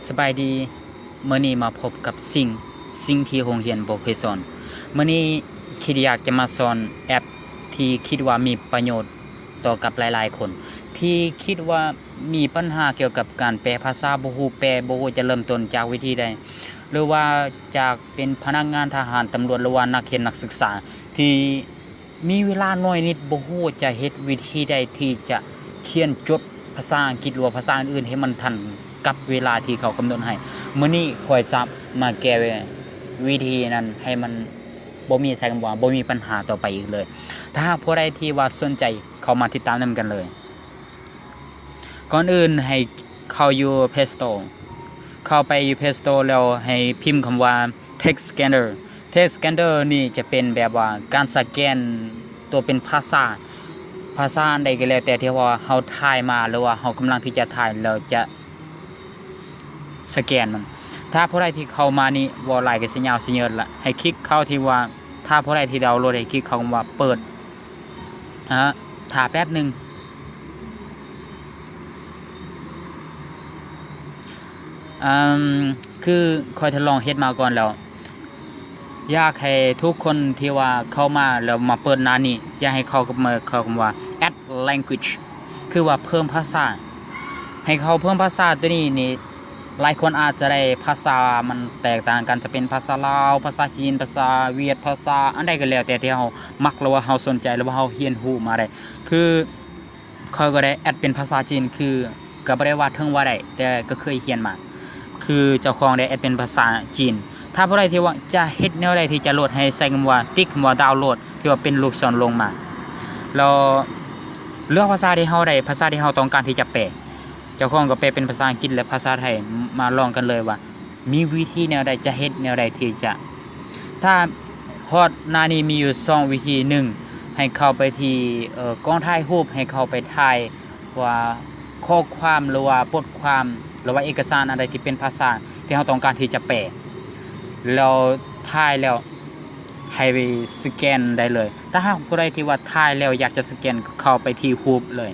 สบายดีเมื่อนี้มาพบกับสิ่งที่โรงเรียนบ่เคยสอนเมื่อนี้คิดอยากจะมาสอนแอปที่คิดว่ามีประโยชน์ต่อกับหลายๆคนที่คิดว่ามีปัญหาเกี่ยวกับการแปลภาษาบ่ฮู้แปลบ่ฮู้จะเริ่มต้นจากวิธีใดหรือว่าจากเป็นพนักงานทหารตำรวจหรือว่านักเรียนนักศึกษาที่มีเวลาน้อยนิดบ่ฮู้จะเฮ็ดวิธีใดที่จะเขียนจดภาษาอังกฤษหรือว่าภาษาอื่นๆให้มันทันกับเวลาที่เขากำหนดให้มื้อนี้ข้อยจะมาแก้วิธีนั้นให้มันบ่มีใช้คำว่าบ่มีปัญหาต่อไปอีกเลยถ้าหากผู้ใดที่ว่าสนใจเข้ามาติดตามนำกันเลยก่อนอื่นให้เข้าอยู่ Play Store เข้าไปอยู่ Play Store แล้วให้พิมพ์คำว่า Text Scanner Text Scanner นี่จะเป็นแบบว่าการสแกนตัวเป็นภาษาอันใดก็แล้วแต่ที่ว่าเฮาถ่ายมาหรือว่าเฮากำลังที่จะถ่ายแล้วจะสแกนมันถ้าผู้ใดที่เข้ามานี่บ่หลายก็สิยาวสิยืดละให้คลิกเข้าที่ว่าถ้าผู้ใดที่ดาวน์โหลดให้คลิกเข้าคำว่าเปิดถ้าแป๊บนึงคือค่อยทดลองเฮ็ดมาก่อนแล้วอยากให้ทุกคนที่ว่าเข้ามาแล้วมาเปิดหน้านี้อยากให้เข้ากับเข้าคำว่า add language คือว่าเพิ่มภาษาให้เขาเพิ่มภาษาตัวนี้นี่หลายคนอาจจะได้ภาษามันแตกต่างกันจะเป็นภาษาลาวภาษาจีนภาษาเวียดภาษาอันใดก็แล้วแต่ที่เฮามักหรือว่าเฮาสนใจหรือว่าเฮาเรียนรู้มาได้คือค่อยก็ได้แอดเป็นภาษาจีนคือก็บ่ได้ว่าถึงว่าได้แต่ก็เคยเรียนมาคือเจ้าของได้แอดเป็นภาษาจีนถ้าผู้ใดที่ว่าจะเฮ็ดแนวใดที่จะโหลดให้ใส่คำว่าติ๊กคำว่าดาวน์โหลดที่ว่าเป็นลูกศรลงมาแล้วเลือกภาษาที่เฮาได้ภาษาที่เฮาต้องการที่จะแปลเจ้าของก็แปลเป็นภาษาอังกฤษและภาษาไทยมาลองกันเลยว่ามีวิธีแนวใดจะเฮ็ดแนวใดที่จะถ้าฮอดหน้านี้มีอยู่2วิธี1ให้เข้าไปที่กล้องถ่ายรูปให้เข้าไปถ่ายว่าข้อความหรือว่าบทความหรือว่าเอกสารอะไรที่เป็นภาษาที่เราต้องการที่จะแปลแล้วถ่ายแล้วให้ไปสแกนได้เลยถ้าหากผู้ใดที่ว่าถ่ายแล้วอยากจะสแกนเข้าไปที่รูปเลย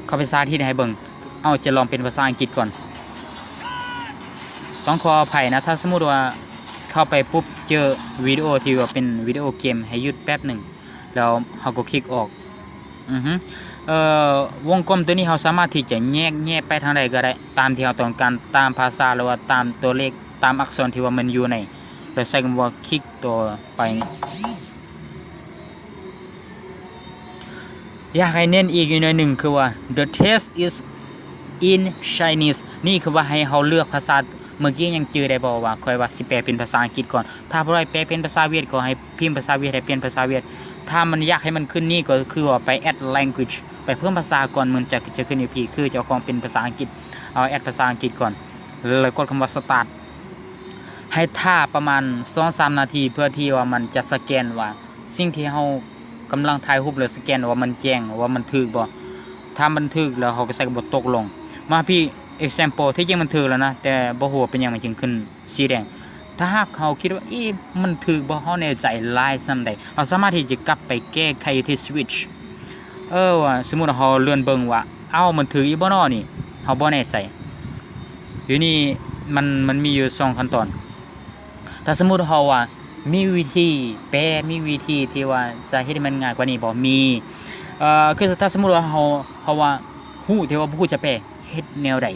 เข้าไปสาธิตให้เบิ่งเอาจะลองเป็นภาษาอังกฤษก่อนต้องขออภัยนะถ้าสมมุติว่าเข้าไปปุ๊บเจอวิดีโอที่ว่าเป็นวิดีโอเกมให้หยุดแป๊บนึงแล้วเฮาก็คลิกออกวงกลมตัวนี้เราสามารถที่จะแยกไปทางใดก็ได้ตามที่เราต้องการตามภาษาหรือว่าตามตัวเลขตามอักษรที่ว่ามันอยู่ในเราใช้คำว่าคลิกตัวไปอยากให้เน้นอีกหน่อยหนึ่งคือว่า the text is in Chinese นี่คือว่าให้เราเลือกภาษาเมื่อกี้ยังจื้อได้บ่ว่าค่อยว่าสิแปลเป็นภาษาอังกฤษก่อนถ้าบ่ได้แปลเป็นภาษาเวียดก็ให้พิมพ์ภาษาเวียดให้เปลี่ยนภาษาเวียดถ้ามันอยากให้มันขึ้นนี่ก็คือว่าไป add language ไปเพิ่มภาษาก่อนมันจะขึ้นอยู่พี่คือเจ้าของเป็นภาษาอังกฤษเอา add ภาษาอังกฤษก่อนแล้วกดคำว่า start ให้ท่าประมาณ 2-3 นาทีเพื่อที่ว่ามันจะสแกนว่าสิ่งที่เรากำลังถ่ายรูปหรือสแกนว่ามันแจ้งว่ามันถูกบ่ถ้ามันถูกแล้วเราก็ใส่คำว่าตกลงมาพี่ example ที่จริงมันถูกแล้วนะแต่บ่ฮู้ว่าเป็นหยังมันจึงขึ้นสีแดงถ้าหากเขาคิดว่ามันถูกบ่เฮาแน่ใจหลายส่ำใดเราสามารถที่จะกลับไปแก้ไขที่ switch ว่าสมมุติว่าเฮาเลื่อนเบิ่งว่ามันถูกอีบ่น้อนี่เฮาบ่แน่ใจอยู่นี่มันมีอยู่2ขั้นตอนถ้าสมมุติเฮาว่ามีวิธีแปลมีวิธีที่ว่าจะเฮ็ดให้มันง่ายกว่านี้บ่มีคือถ้าสมมุติว่าเฮาว่าฮู้ที่ว่าบ่ฮู้จะแปลเฮ็ดแนวใด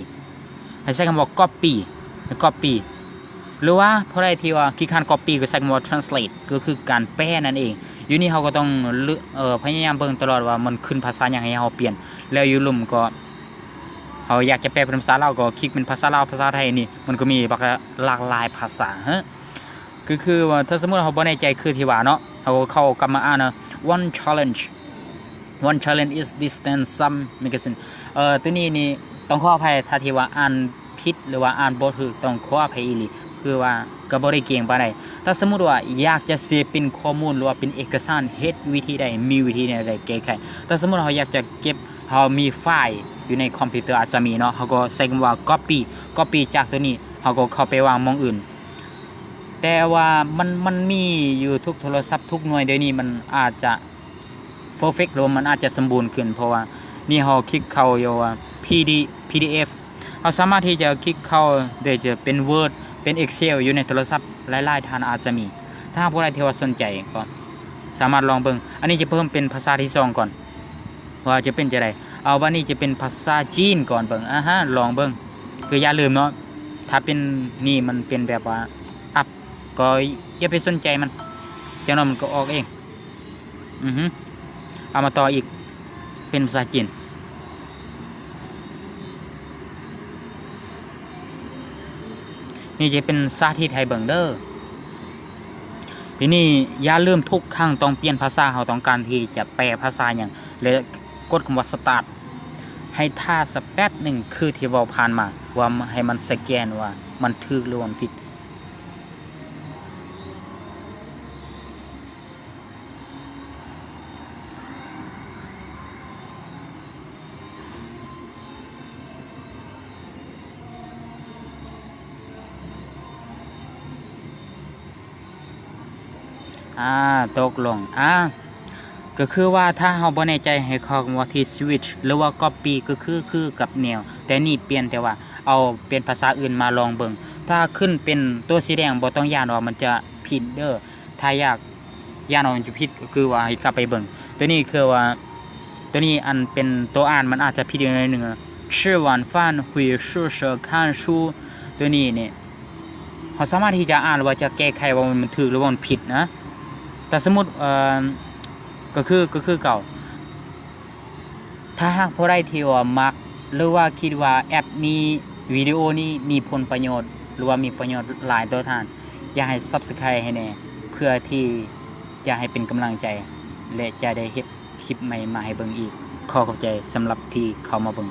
ให้ใช้คำว่า copy หรือว่าเพราะใดที่ว่าขี้คร้าน copy ก็ใช้คำว่า translate ก็คือการแปลนั่นเองอยู่นี่เฮาก็ต้องพยายามเบิ่งตลอดว่ามันขึ้นภาษาหยังให้เฮาเปลี่ยนแล้วอยู่ลุ่มก็เฮาอยากจะแปลเป็นภาษาลาวก็คลิกเป็นภาษาลาวภาษาไทยนี่มันก็มีหลากหลายภาษาคือว่าถ้าสมมุติเฮาบ่แน่ใจคือที่ว่าเนาะเฮาเข้ากลับมาอ่านone challenge is distance some magazine ตัวนี้นี่ต้องขออภัยถ้าที่ว่าอ่านผิดหรือว่าอ่านบ่ถูกต้องขออภัยอีหลีคือว่าก็บ่ได้เก่งปานใดถ้าสมมุติว่าอยากจะเซฟเป็นข้อมูลหรือว่าเป็นเอกสารเฮ็ดวิธีใดมีวิธีใดแก้ไขถ้าสมมุติเฮาอยากจะเก็บเฮามีไฟล์อยู่ในคอมพิวเตอร์อาจจะมีเนาะเฮาก็ใช้คำว่า copy จากตัวนี้เฮาก็เข้าไปวางหม้องอื่นแต่ว่ามันมีอยู่ทุกโทรศัพท์ทุกหน่วยเดี๋ยวนี้มันอาจจะ perfect หรือมันอาจจะสมบูรณ์ขึ้นเพราะว่านี่เฮาคลิกเข้าอยู่ว่า PDF เราสามารถที่จะคลิกเข้าโดยจะเป็น Word เป็น Excel อยู่ในโทรศัพท์หลายๆท่านอาจจะมีถ้าผู้ใดที่ว่าสนใจก็สามารถลองเบิ่งอันนี้จะเพิ่มเป็นภาษาที่2ก่อนว่าจะเป็นจะไดเอาวันนี้จะเป็นภาษาจีนก่อนเบิ่งลองเบิ่งคืออย่าลืมเนาะถ้าเป็นนี่มันเป็นแบบว่าอัพก็อย่าไปสนใจมันจังนั้นมันก็ออกเองเอามาต่ออีกเป็นภาษาจีนนี่จะเป็นสาธิตให้เบิ่งเด้อทีนี้อย่าลืมทุกครั้งต้องเปลี่ยนภาษาเราต้องการที่จะแปลภาษาอย่างเลยกดคำว่า start ให้ท่าสักแป๊บหนึ่งคือที่เราผ่านมาว่าให้มันสแกนว่ามันถูกหรือมันผิดตกลงก็คือว่าถ้าเราบ่แน่ใจให้เขาว่าที่ switch หรือว่า copy ก็คือกับแนวแต่นี่เปลี่ยนแต่ว่าเอาเป็นภาษาอื่นมาลองเบิ่งถ้าขึ้นเป็นตัวสีแดงบ่ต้องย่านว่ามันจะผิดเด้อถ้าอยากย่านว่ามันจะผิดก็คือว่าให้กลับไปเบิ่งตัวนี้คือว่าตัวนี้อันเป็นตัวอ่านมันอาจจะผิดอยู่หน่อยนึง吃晚饭会试试看书ตัวนี้เนี่ยเราสามารถที่จะอ่านหรือว่าจะแก้ไขว่ามันถูกหรือว่ามันผิดนะแต่สมมุติก็คือเก่าถ้าหากผู้ใดที่ว่ามักหรือว่าคิดว่าแอปนี้วิดีโอนี้มีผลประโยชน์หรือว่ามีประโยชน์หลายต่อท่านอยากให้ Subscribe ให้แน่เพื่อที่จะให้เป็นกำลังใจและจะได้เฮ็ดคลิปใหม่มาให้เบิ่งอีกขอขอบใจสำหรับที่เข้ามาเบิ่ง